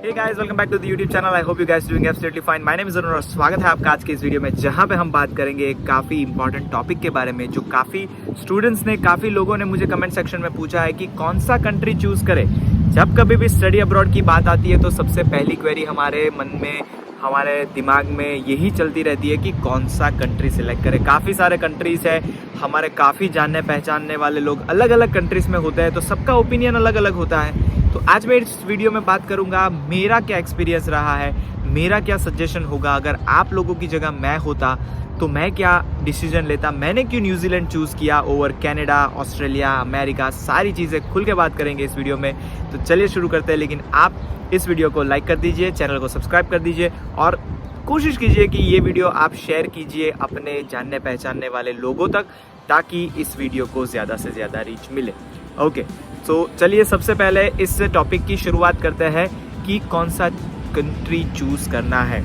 Hey guys, welcome back to the YouTube channel. I hope you guys doing absolutely fine. My name is Arun और स्वागत है आपका आज के इस वीडियो में, जहां पे हम बात करेंगे एक काफ़ी इंपॉर्टेंट टॉपिक के बारे में, जो काफ़ी स्टूडेंट्स ने, काफ़ी लोगों ने मुझे कमेंट सेक्शन में पूछा है कि कौन सा कंट्री चूज़ करें। जब कभी भी स्टडी अब्रॉड की बात आती है तो सबसे पहली क्वेरी हमारे मन में, हमारे दिमाग में यही चलती रहती है कि कौन सा कंट्री सिलेक्ट करें। काफ़ी सारे कंट्रीज़ है, हमारे काफ़ी जानने पहचानने वाले लोग अलग अलग कंट्रीज़ में होते हैं, तो सबका ओपिनियन अलग अलग होता है। तो आज मैं इस वीडियो में बात करूंगा मेरा क्या एक्सपीरियंस रहा है, मेरा क्या सजेशन होगा अगर आप लोगों की जगह मैं होता तो मैं क्या डिसीजन लेता, मैंने क्यों न्यूजीलैंड चूज़ किया ओवर कनाडा, ऑस्ट्रेलिया, अमेरिका। सारी चीज़ें खुल के बात करेंगे इस वीडियो में। तो चलिए शुरू करते हैं, लेकिन आप इस वीडियो को लाइक कर दीजिए, चैनल को सब्सक्राइब कर दीजिए और कोशिश कीजिए कि ये वीडियो आप शेयर कीजिए अपने जानने पहचानने वाले लोगों तक, ताकि इस वीडियो को ज़्यादा से ज़्यादा रीच मिले। ओके, तो चलिए सबसे पहले इस टॉपिक की शुरुआत करते हैं कि कौन सा कंट्री चूज़ करना है।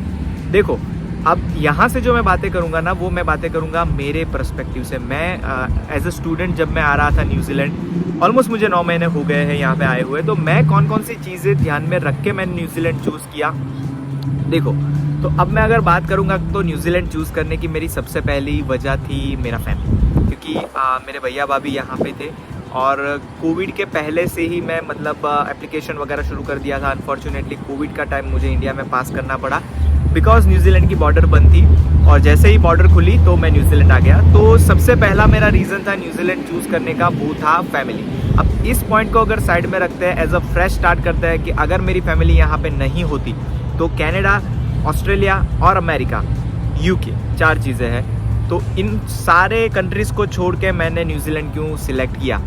देखो, अब यहाँ से जो मैं बातें करूँगा ना, वो मैं बातें करूँगा मेरे पर्सपेक्टिव से। मैं एज अ स्टूडेंट जब मैं आ रहा था न्यूजीलैंड, ऑलमोस्ट मुझे 9 महीने हो गए हैं यहाँ पे आए हुए, तो मैं कौन कौन सी चीज़ें ध्यान में रख के मैंने न्यूजीलैंड चूज़ किया। देखो, तो अब मैं अगर बात करूँगा तो न्यूजीलैंड चूज़ करने की मेरी सबसे पहली वजह थी मेरा फैमिली, क्योंकि मेरे भैया भाभी यहाँ पे थे और कोविड के पहले से ही मैं एप्लीकेशन वगैरह शुरू कर दिया था। अनफॉर्चुनेटली कोविड का टाइम मुझे इंडिया में पास करना पड़ा बिकॉज न्यूजीलैंड की बॉर्डर बंद थी, और जैसे ही बॉर्डर खुली तो मैं न्यूजीलैंड आ गया। तो सबसे पहला मेरा रीज़न था न्यूजीलैंड चूज़ करने का, वो था फैमिली। अब इस पॉइंट को अगर साइड में रखते हैं, एज अ फ्रेश स्टार्ट करते हैं कि अगर मेरी फैमिली यहाँ पर नहीं होती तो कनाडा, ऑस्ट्रेलिया और अमेरिका, यूके, 4 चीज़ें हैं। तो इन सारे कंट्रीज़ को छोड़ के मैंने न्यूजीलैंड क्यों सिलेक्ट किया।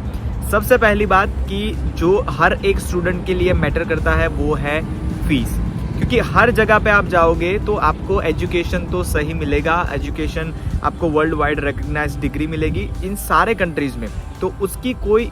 सबसे पहली बात कि जो हर एक स्टूडेंट के लिए मैटर करता है वो है फीस, क्योंकि हर जगह पे आप जाओगे तो आपको एजुकेशन तो सही मिलेगा, एजुकेशन आपको वर्ल्ड वाइड रिकग्नाइज्ड डिग्री मिलेगी इन सारे कंट्रीज़ में, तो उसकी कोई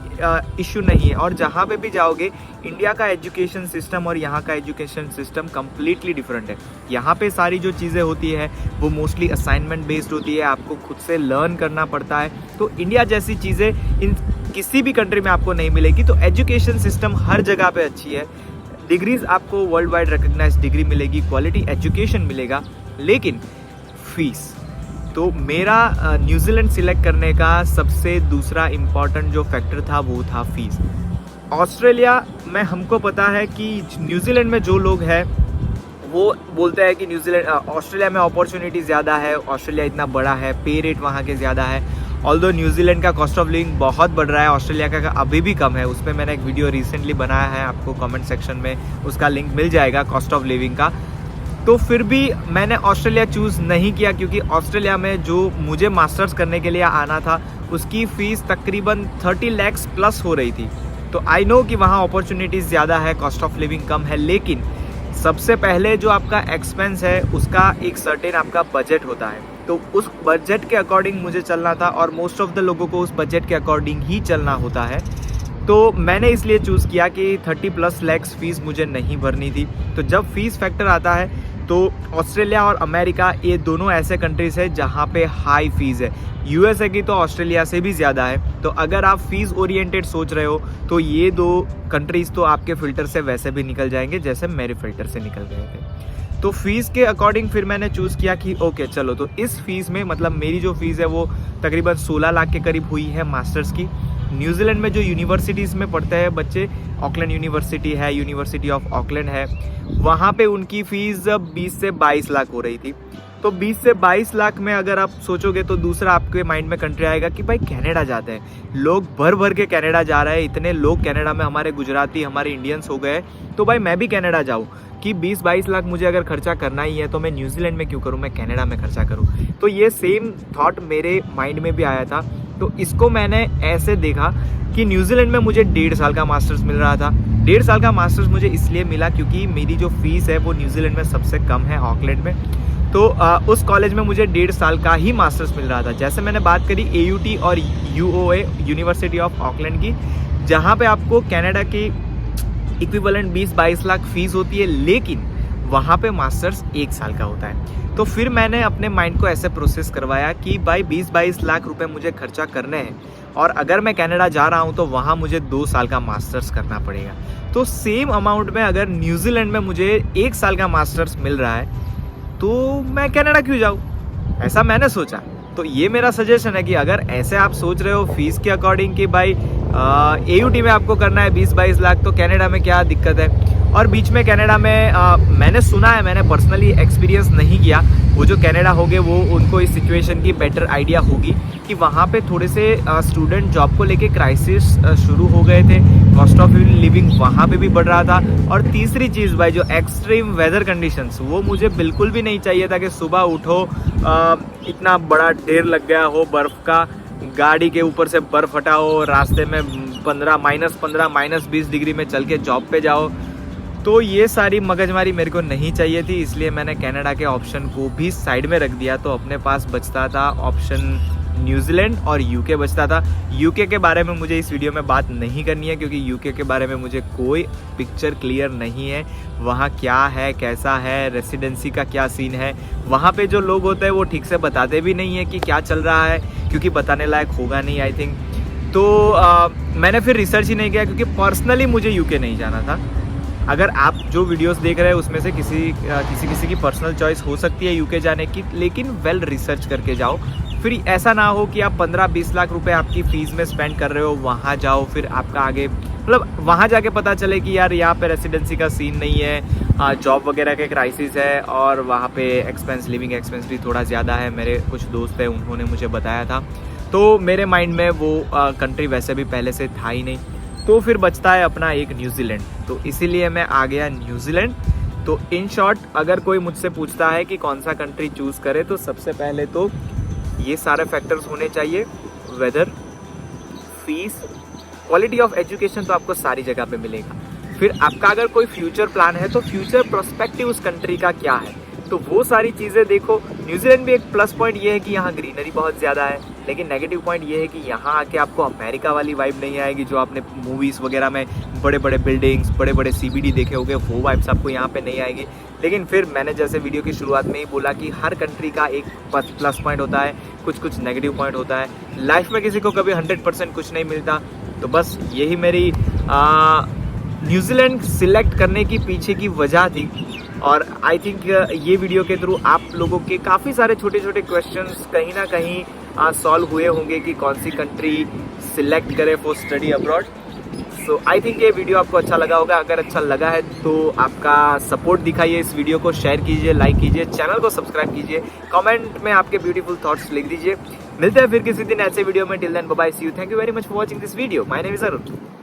इशू नहीं है। और जहाँ पे भी जाओगे, इंडिया का एजुकेशन सिस्टम और यहाँ का एजुकेशन सिस्टम कम्प्लीटली डिफरेंट है। यहाँ पे सारी जो चीज़ें होती है वो मोस्टली असाइनमेंट बेस्ड होती है, आपको खुद से लर्न करना पड़ता है। तो इंडिया जैसी चीज़ें इन किसी भी कंट्री में आपको नहीं मिलेगी। तो एजुकेशन सिस्टम हर जगह पे अच्छी है, डिग्रीज आपको वर्ल्ड वाइड रिकग्नाइज्ड डिग्री मिलेगी, क्वालिटी एजुकेशन मिलेगा, लेकिन फीस। तो मेरा न्यूजीलैंड सिलेक्ट करने का सबसे दूसरा इम्पॉर्टेंट जो फैक्टर था वो था फीस। ऑस्ट्रेलिया में हमको पता है कि न्यूजीलैंड में जो लोग हैं वो बोलते हैं कि ऑस्ट्रेलिया में अपॉर्चुनिटी ज़्यादा है, ऑस्ट्रेलिया इतना बड़ा है, पे रेट वहाँ के ज़्यादा है। ऑल्दो न्यूजीलैंड का कॉस्ट ऑफ लिविंग बहुत बढ़ रहा है, ऑस्ट्रेलिया का अभी भी कम है। उस पर मैंने एक वीडियो रिसेंटली बनाया है, आपको कमेंट सेक्शन में उसका लिंक मिल जाएगा कॉस्ट ऑफ लिविंग का। तो फिर भी मैंने ऑस्ट्रेलिया चूज़ नहीं किया, क्योंकि ऑस्ट्रेलिया में जो मुझे मास्टर्स करने के लिए आना था उसकी फ़ीस तकरीबन 30 लाख प्लस हो रही थी। तो आई नो कि वहाँ अपॉर्चुनिटीज़ ज़्यादा है, कॉस्ट ऑफ लिविंग कम है, लेकिन सबसे पहले जो आपका एक्सपेंस है उसका एक सर्टेन आपका बजट होता है। तो उस बजट के अकॉर्डिंग मुझे चलना था, और मोस्ट ऑफ द लोगों को उस बजट के अकॉर्डिंग ही चलना होता है। तो मैंने इसलिए चूज़ किया कि 30+ लाख फीस मुझे नहीं भरनी थी। तो जब फीस फैक्टर आता है तो ऑस्ट्रेलिया और अमेरिका, ये दोनों ऐसे कंट्रीज़ हैं जहाँ पे हाई फीस है। यूएसए की तो ऑस्ट्रेलिया से भी ज़्यादा है। तो अगर आप फीस ओरिएंटेड सोच रहे हो तो ये 2 कंट्रीज़ तो आपके फ़िल्टर से वैसे भी निकल जाएंगे जैसे मेरे फ़िल्टर से निकल गए थे। तो फीस के अकॉर्डिंग फिर मैंने चूज़ किया कि ओके चलो, तो इस फीस में, मतलब मेरी जो फ़ीस है वो तकरीबन 16 लाख के करीब हुई है मास्टर्स की। न्यूजीलैंड में जो यूनिवर्सिटीज़ में पढ़ते हैं बच्चे, ऑकलैंड यूनिवर्सिटी है, यूनिवर्सिटी ऑफ ऑकलैंड है, वहाँ पे उनकी फ़ीस 20 से 22 लाख हो रही थी। तो 20 से 22 लाख में अगर आप सोचोगे तो दूसरा आपके माइंड में कंट्री आएगा कि भाई कनाडा जाते हैं, लोग भर भर के कनाडा जा रहे हैं, इतने लोग कनाडा में, हमारे गुजराती, हमारे इंडियंस हो गए, तो भाई मैं भी कनाडा जाऊँ कि 20-22 लाख मुझे अगर खर्चा करना ही है तो मैं न्यूजीलैंड में क्यों करूँ, मैं कनाडा में खर्चा करूँ। तो ये सेम थॉट मेरे माइंड में भी आया था। तो इसको मैंने ऐसे देखा कि न्यूजीलैंड में मुझे 1.5 साल का मास्टर्स मिल रहा था। 1.5 साल का मास्टर्स मुझे इसलिए मिला क्योंकि मेरी जो फ़ीस है वो न्यूजीलैंड में सबसे कम है, ऑकलैंड में। तो उस कॉलेज में मुझे 1.5 साल का ही मास्टर्स मिल रहा था। जैसे मैंने बात करी AUT और UOA, यूनिवर्सिटी ऑफ ऑकलैंड की, जहाँ पे आपको कनाडा की इक्विवेलेंट 20-22 लाख फीस होती है, लेकिन वहाँ पे मास्टर्स 1 साल का होता है। तो फिर मैंने अपने माइंड को ऐसे प्रोसेस करवाया कि भाई 20-22 लाख रुपए मुझे खर्चा करने हैं, और अगर मैं कनाडा जा रहा हूँ तो वहाँ मुझे 2 साल का मास्टर्स करना पड़ेगा। तो सेम अमाउंट में अगर न्यूजीलैंड में मुझे 1 साल का मास्टर्स मिल रहा है तो मैं कनाडा क्यों जाऊँ, ऐसा मैंने सोचा। तो ये मेरा सजेशन है कि अगर ऐसे आप सोच रहे हो फीस के अकॉर्डिंग कि भाई AUT में आपको करना है 20-22 लाख, तो कनाडा में क्या दिक्कत है। और बीच में कनाडा में मैंने सुना है, मैंने पर्सनली एक्सपीरियंस नहीं किया, वो जो कनाडा होंगे वो उनको इस सिचुएशन की बेटर आइडिया होगी कि वहाँ पे थोड़े से स्टूडेंट जॉब को लेके क्राइसिस शुरू हो गए थे, कॉस्ट ऑफ लिविंग वहाँ पे भी बढ़ रहा था। और तीसरी चीज़ भाई, जो एक्सट्रीम वेदर कंडीशंस, वो मुझे बिल्कुल भी नहीं चाहिए था कि सुबह उठो इतना बड़ा ढेर लग गया हो बर्फ़ का, गाड़ी के ऊपर से बर्फ़ हटाओ, रास्ते में -15 -20 डिग्री में चल के जॉब पे जाओ। तो ये सारी मगजमारी मेरे को नहीं चाहिए थी, इसलिए मैंने कनाडा के ऑप्शन को भी साइड में रख दिया। तो अपने पास बचता था ऑप्शन न्यूजीलैंड और यूके बचता था। यूके के बारे में मुझे इस वीडियो में बात नहीं करनी है, क्योंकि यूके के बारे में मुझे कोई पिक्चर क्लियर नहीं है। वहाँ क्या है, कैसा है, रेसिडेंसी का क्या सीन है, वहाँ पे जो लोग होते हैं वो ठीक से बताते भी नहीं है कि क्या चल रहा है, क्योंकि बताने लायक होगा नहीं आई थिंक। तो मैंने फिर रिसर्च ही नहीं किया, क्योंकि पर्सनली मुझे यूके नहीं जाना था। अगर आप जो वीडियोस देख रहे हैं उसमें से किसी की पर्सनल चॉइस हो सकती है यूके जाने की, लेकिन वेल रिसर्च करके जाओ। फिर ऐसा ना हो कि आप 15-20 लाख रुपए आपकी फ़ीस में स्पेंड कर रहे हो, वहाँ जाओ फिर आपका आगे मतलब वहाँ जाके पता चले कि यार यहाँ पे रेसिडेंसी का सीन नहीं है, जॉब वगैरह के क्राइसिस है, और वहाँ पे लिविंग एक्सपेंस भी थोड़ा ज़्यादा है। मेरे कुछ दोस्त हैं, उन्होंने मुझे बताया था, तो मेरे माइंड में वो कंट्री वैसे भी पहले से था ही नहीं। तो फिर बचता है अपना एक न्यूजीलैंड, तो इसीलिए मैं आ गया न्यूजीलैंड। तो इन शॉर्ट अगर कोई मुझसे पूछता है कि कौन सा कंट्री चूज़ करे, तो सबसे पहले तो ये सारे फैक्टर्स होने चाहिए, weather, fees, quality of education, तो आपको सारी जगह पे मिलेगा। फिर आपका अगर कोई फ्यूचर प्लान है तो फ्यूचर प्रोस्पेक्टिव उस कंट्री का क्या है, तो वो सारी चीज़ें देखो। न्यूजीलैंड भी एक प्लस पॉइंट ये है कि यहाँ ग्रीनरी बहुत ज़्यादा है, लेकिन नेगेटिव पॉइंट ये है कि यहाँ आके आपको अमेरिका वाली वाइब नहीं आएगी, जो आपने मूवीज़ वगैरह में बड़े बड़े बिल्डिंग्स, बड़े बड़े CBD देखे होंगे, वो वाइब्स आपको यहाँ पे नहीं आएगी। लेकिन फिर मैंने जैसे वीडियो की शुरुआत में ही बोला कि हर कंट्री का एक प्लस पॉइंट होता है, कुछ नेगेटिव पॉइंट होता है। लाइफ में किसी को कभी 100% कुछ नहीं मिलता। तो बस यही मेरी न्यूजीलैंड सिलेक्ट करने की पीछे की वजह थी। और आई थिंक ये वीडियो के थ्रू आप लोगों के काफ़ी सारे छोटे छोटे क्वेश्चंस कहीं ना कहीं सॉल्व हुए होंगे कि कौन सी कंट्री सिलेक्ट करें for study abroad. So I think ये वीडियो आपको अच्छा लगा होगा। अगर अच्छा लगा है तो आपका सपोर्ट दिखाइए, इस वीडियो को शेयर कीजिए, लाइक कीजिए, चैनल को सब्सक्राइब कीजिए, कमेंट में आपके ब्यूटीफुल थॉट्स लिख दीजिए। मिलते हैं फिर किसी दिन ऐसे वीडियो में। Till then bye bye, see you, thank you very much for watching this video. My name is Arun.